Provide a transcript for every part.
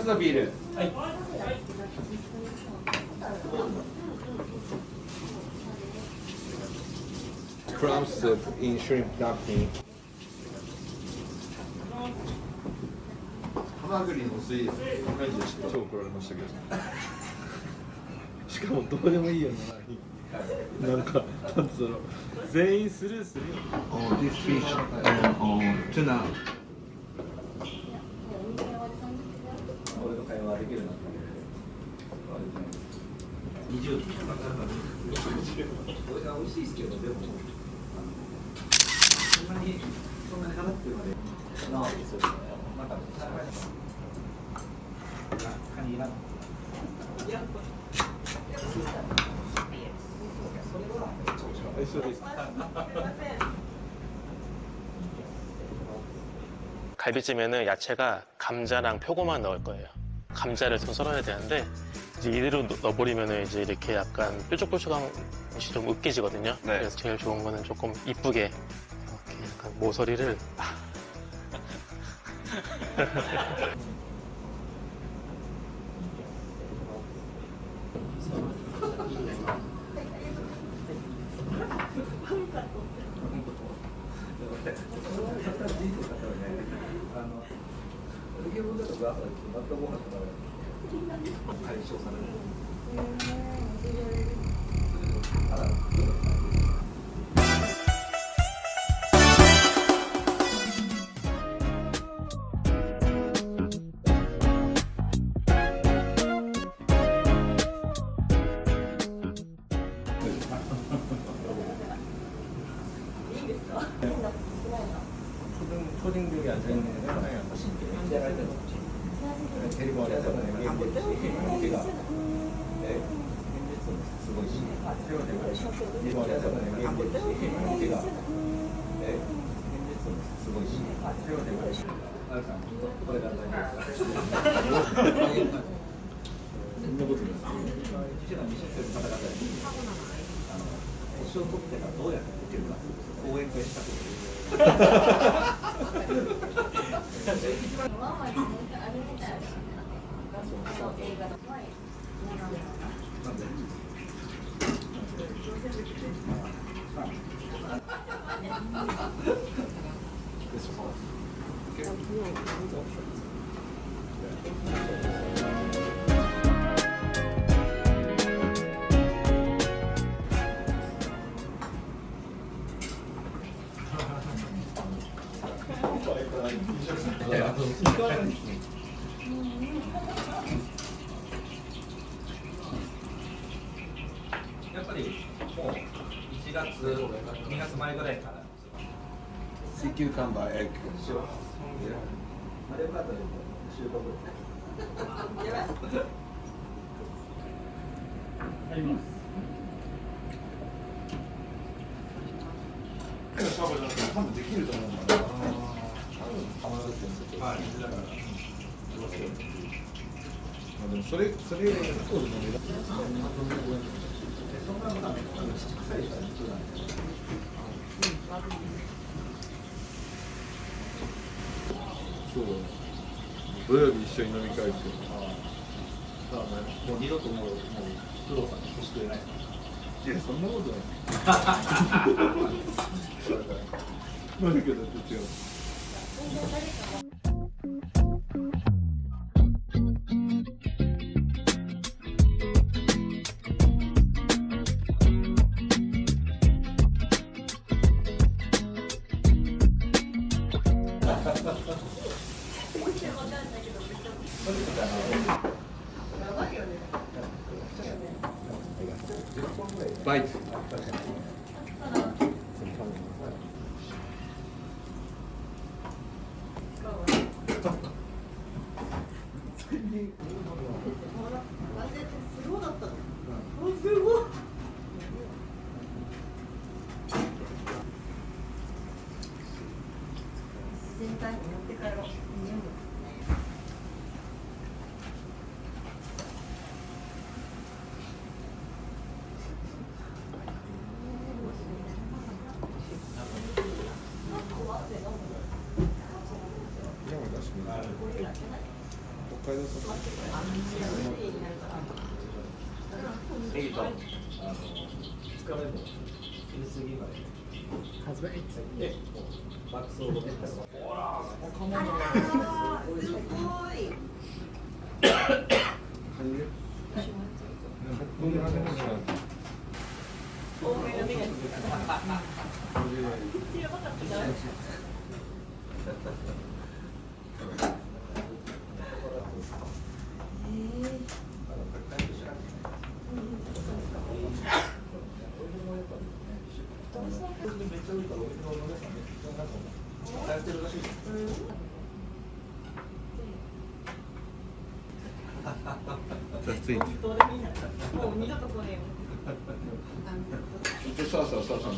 つのビール。はい。Clam soup in shrimp dumpling。ハマグリのスイーツ、マジで超怒られましたけど。しかもどうでもいいよな。なんか、なんつうの、全員スルーするよ。Oh, this fish and tuna。俺の会話できるな。20。これが美味しいですけど、でも。そんなに払ってるまで。なあ、そうですね。なんか、カニいらん。갈비찜에는 야채가 감자랑 표고만 넣을 거예요. 감자를 좀 썰어야 되는데 이제 이대로 넣어버리면 이제 이렇게 약간 뾰족뾰족한 것이 좀 으깨지거든요. 네. 그래서 제일 좋은 거는 조금 이쁘게 이렇게 약간 모서리를 초딩들이 앉아있는 게 하나에 안 가시니까 시작할 때는 없지. 데리고 와서 여기가 네. 쓰고 있지. 데리고 와서 여기가 네. 쓰고 있지.これがそんなことない。自身がミッションという方々に星を取ってからどうやって受けるか講演会したくて。やっぱりもう1月、2月前ぐらいから。シーキューカンバーエッグ。マリオカートで習得。あります。シャープじゃなくて多分できると思うんだな。はい。だから。でもそれそうですね。そう土曜日一緒に飲み会してもう二度ともう工藤さんに来てくれない。いやそんなことない何かだって違う。バイト。全体に持って帰ろう。ネギと2日目も昼過ぎまで初めで爆走を持ってたらほら若者がすごい。ついてもう二度と来ねえよ。そうそうそうそう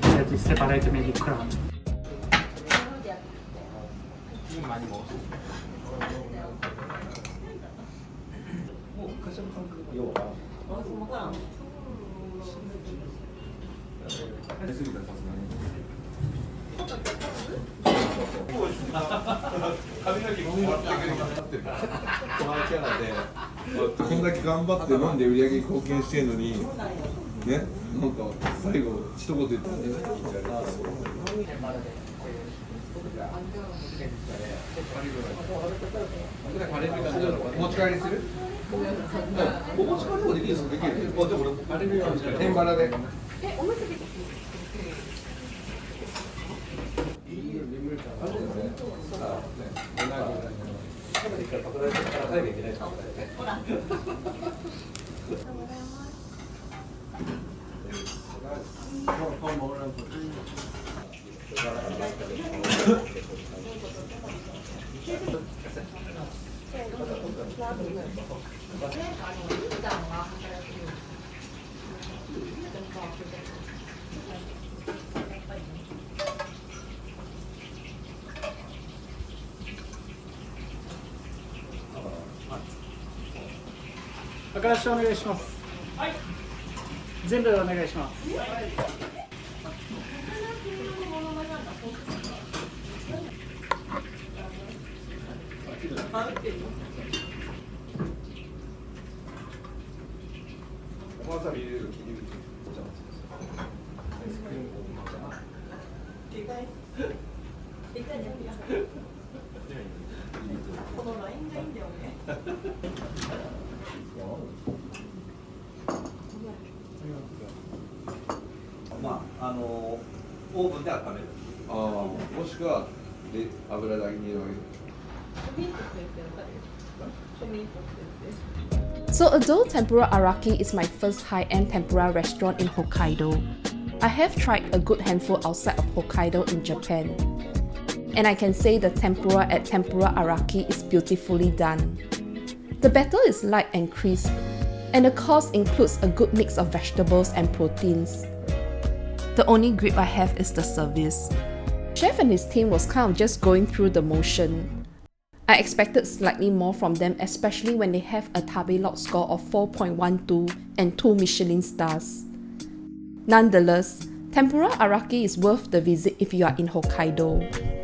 That is separate maybe crown.こんだけ頑張って飲んで売り上げに貢献してんのにね、なんか最後一言言ってお持ち帰りする？お持ち帰りもできるんですか？できる。でも俺天バラで。赤足お願いします。はい。全部お願いします。わさび入れる。このラインがいいんだよね。まあオーブンで温める。ああ、もしくはで油で揚げるわけ。So although Tempura Araki is my first high-end tempura restaurant in Hokkaido, I have tried a good handful outside of Hokkaido in Japan. And I can say the tempura at Tempura Araki is beautifully done. The batter is light and crisp, and the course includes a good mix of vegetables and proteins. The only gripe I have is the service. Chef and his team was kind of just going through the motion. I expected slightly more from them, especially when they have a Tabelog score of 4.12 and 2 Michelin stars. Nonetheless, Tempura Araki is worth the visit if you are in Hokkaido.